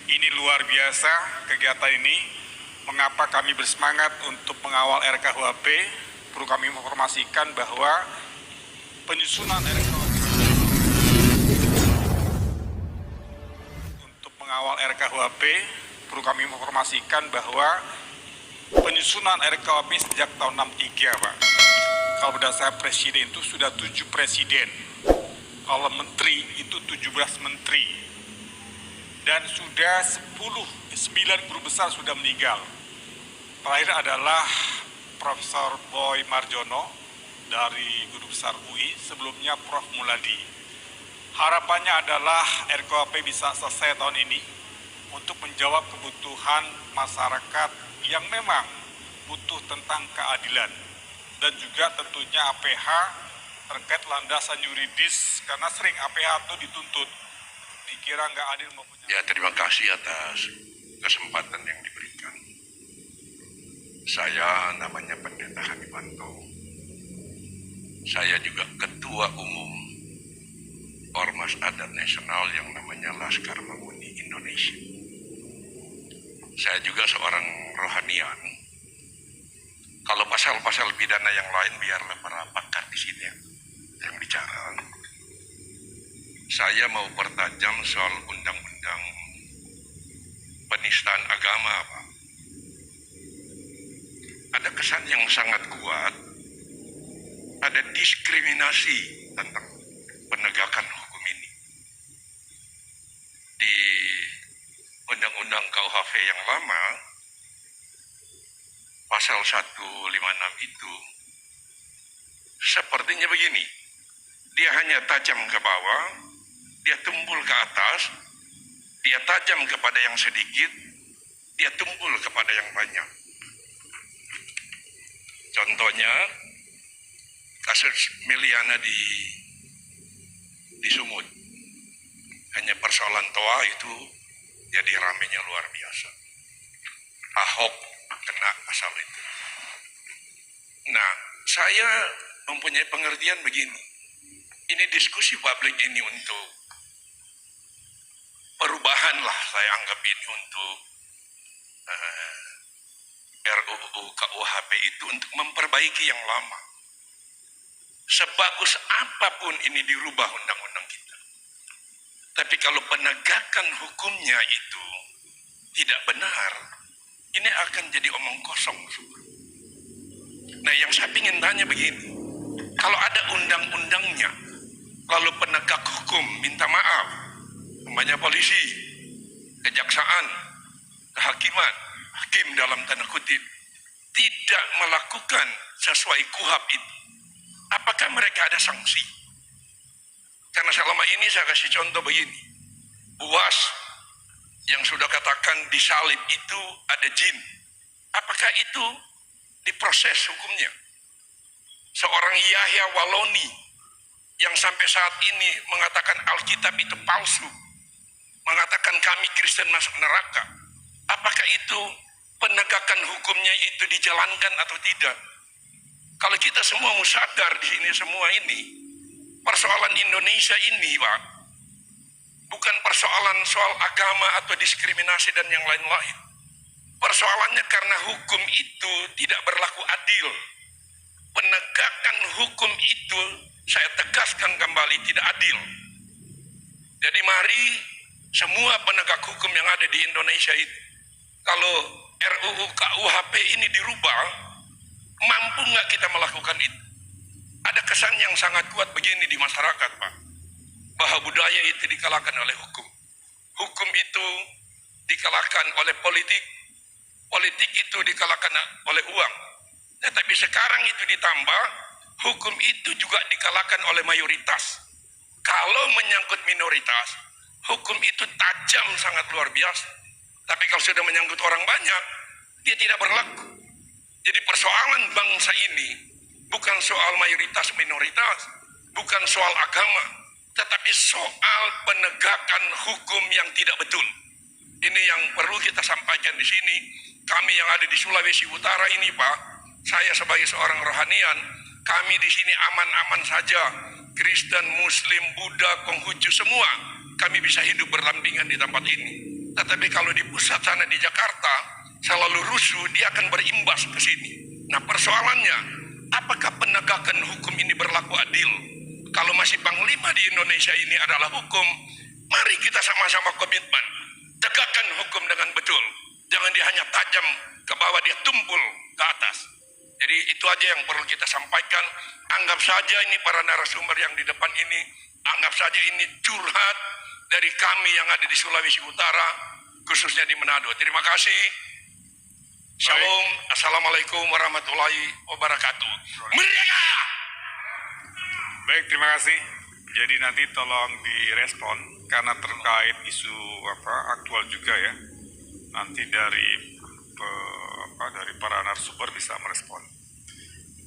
Ini luar biasa kegiatan ini. Mengapa kami bersemangat untuk mengawal RKUHP? Perlu kami informasikan bahwa penyusunan RKUHP perlu kami informasikan bahwa penyusunan RKUHP sejak tahun 63, Pak. Kalau berdasarkan presiden itu sudah 7 presiden. Kalau menteri itu 17 menteri. Dan sudah 9 guru besar sudah meninggal. Terakhir adalah Profesor Boy Marjono dari Guru Besar UI, sebelumnya Prof. Muladi. Harapannya adalah RKUHP bisa selesai tahun ini untuk menjawab kebutuhan masyarakat yang memang butuh tentang keadilan. Dan juga tentunya APH terkait landasan yuridis, karena sering APH itu dituntut, dikira nggak adil mempunyai. Ya, terima kasih atas kesempatan yang diberikan. Saya namanya Pendeta Hanimanto. Saya juga Ketua Umum Ormas Adat Nasional yang namanya Laskar Mamuni Indonesia. Saya juga seorang rohanian. Kalau pasal-pasal pidana yang lain biarlah para pakar di sini yang bicara. Saya mau pertajam soal undang-undang penistaan agama, Pak. Ada kesan yang sangat kuat, ada diskriminasi tentang penegakan hukum ini. Di Undang-Undang KUHP yang lama, pasal 156 itu sepertinya begini, dia hanya tajam ke bawah, dia tumpul ke atas, dia tajam kepada yang sedikit, dia tumpul kepada yang banyak. Contohnya, kasus Meliana di Sumut. Hanya persoalan toa itu jadi ramenya luar biasa. Ahok kena pasal itu. Nah, saya mempunyai pengertian begini. Ini diskusi publik ini untuk perubahan lah, saya anggap ini untuk RUU KUHP itu untuk memperbaiki yang lama. Sebagus apapun ini dirubah undang-undang kita. Tapi kalau penegakan hukumnya itu tidak benar, ini akan jadi omong kosong. Nah, yang saya ingin tanya begini, kalau ada undang-undangnya, lalu penegak hukum minta maaf, namanya polisi, kejaksaan, kehakiman, hakim dalam tanda kutip, tidak melakukan sesuai KUHP itu, apakah mereka ada sanksi? Karena selama ini saya kasih contoh begini, UAS yang sudah katakan disalib itu ada jin, apakah itu diproses hukumnya? Seorang Yahya Waloni yang sampai saat ini mengatakan Alkitab itu palsu, mengatakan kami Kristen masuk neraka, apakah itu penegakan hukumnya itu dijalankan atau tidak? Kalau kita semua mau sadar di sini semua ini, persoalan Indonesia ini, Pak, bukan persoalan soal agama atau diskriminasi dan yang lain-lain. Persoalannya karena hukum itu tidak berlaku adil. Penegakan hukum itu, saya tegaskan kembali, tidak adil. Jadi mari semua penegak hukum yang ada di Indonesia itu, kalau RUU KUHP ini dirubah, mampu nggak kita melakukan itu? Ada kesan yang sangat kuat begini di masyarakat, Pak, bahwa budaya itu dikalahkan oleh hukum. Hukum itu dikalahkan oleh politik, politik itu dikalahkan oleh uang. Tetapi sekarang itu ditambah, hukum itu juga dikalahkan oleh mayoritas. Kalau menyangkut minoritas, hukum itu tajam sangat luar biasa. Tapi kalau sudah menyangkut orang banyak, dia tidak berlaku. Jadi persoalan bangsa ini bukan soal mayoritas minoritas, bukan soal agama, tetapi soal penegakan hukum yang tidak betul. Ini yang perlu kita sampaikan di sini. Kami yang ada di Sulawesi Utara ini, Pak, saya sebagai seorang rohanian, kami di sini aman-aman saja. Kristen, Muslim, Buddha, Konghucu semua, kami bisa hidup berdampingan di tempat ini. Tetapi kalau di pusat sana di Jakarta selalu rusuh, dia akan berimbas ke sini. Nah, persoalannya, apakah penegakan hukum ini berlaku adil? Kalau masih panglima di Indonesia ini adalah hukum, mari kita sama-sama komitmen tegakkan hukum dengan betul. Jangan dia hanya tajam ke bawah, dia tumpul ke atas. Jadi itu aja yang perlu kita sampaikan. Anggap saja ini para narasumber yang di depan ini, anggap saja ini curhat dari kami yang ada di Sulawesi Utara, khususnya di Manado. Terima kasih. Shalom. Assalamualaikum warahmatullahi wabarakatuh. Merdeka! Baik, terima kasih. Jadi nanti tolong direspon karena terkait isu aktual juga ya. Nanti dari dari para narasumber bisa merespon.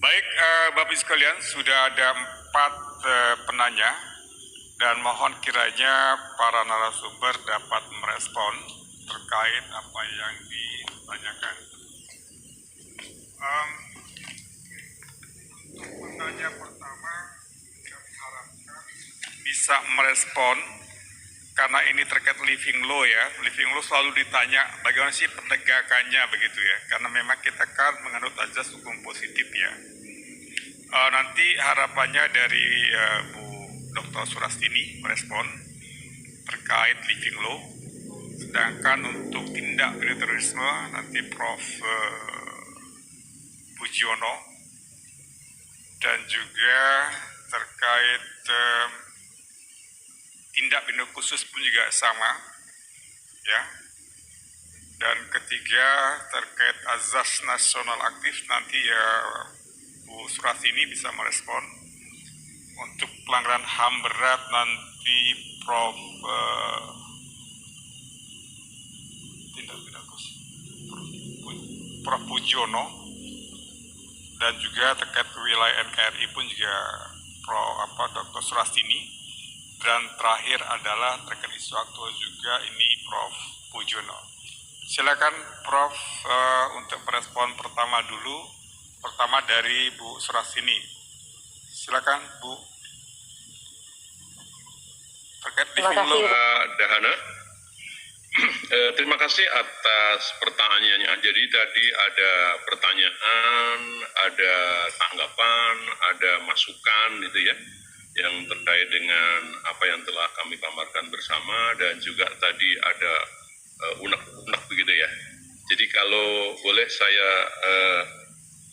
Baik, Bapak Ibu sekalian, sudah ada 4 penanya dan mohon kiranya para narasumber dapat merespon terkait apa yang ditanyakan. Untuk penanya pertama, kami harapkan bisa merespon karena ini terkait living law ya. Living law selalu ditanya bagaimana sih penegakannya begitu ya. Karena memang kita kan menganut azas hukum positif ya. Nanti harapannya dari Bu Dr. Surastini merespon terkait living law. Sedangkan untuk tindak pidana terorisme nanti Prof. Pujiono, dan juga terkait tindak pidana khusus pun juga sama ya. Dan ketiga terkait azas nasional aktif nanti ya Bu Surastini bisa merespon. Untuk pelanggaran HAM berat nanti Prof. Pujiono, dan juga terkait wilayah NKRI pun juga Dr. Surastini, dan terakhir adalah terkait isu aktual juga ini Prof. Pujiono. Silakan Prof. Untuk merespon pertama dari Bu Surastini. Silakan Bu. Terkait living law. Dahana. Terima kasih atas pertanyaannya. Jadi tadi ada pertanyaan, ada tanggapan, ada masukan gitu ya, yang terkait dengan apa yang telah kami paparkan bersama, dan juga tadi ada unek-unek begitu ya. Jadi kalau boleh saya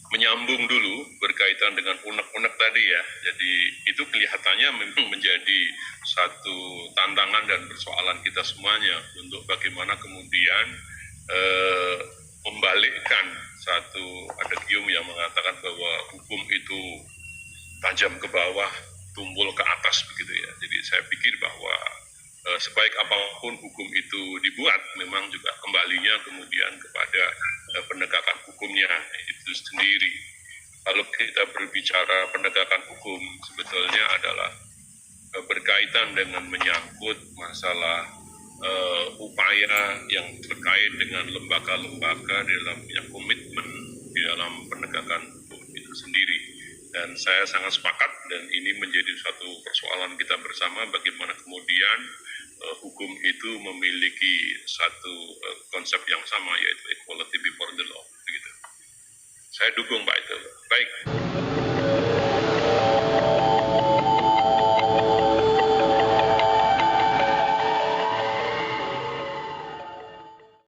menyambung dulu berkaitan dengan unek-unek tadi ya. Jadi itu kelihatannya memang menjadi satu tantangan dan persoalan kita semuanya untuk bagaimana kemudian membalikkan satu adagium yang mengatakan bahwa hukum itu tajam ke bawah, tumpul ke atas begitu ya. Jadi saya pikir bahwa sebaik apapun hukum itu dibuat, memang juga kembalinya kemudian kepada penegakan hukumnya itu sendiri. Kalau kita berbicara penegakan hukum, sebetulnya adalah berkaitan dengan menyangkut masalah upaya yang terkait dengan lembaga-lembaga dalam komitmen di dalam penegakan hukum itu sendiri. Dan saya sangat sepakat, dan ini menjadi satu persoalan kita bersama, bagaimana kemudian hukum itu memiliki satu konsep yang sama, yaitu equality before the law. Begitu. Saya dukung Pak itu. Baik.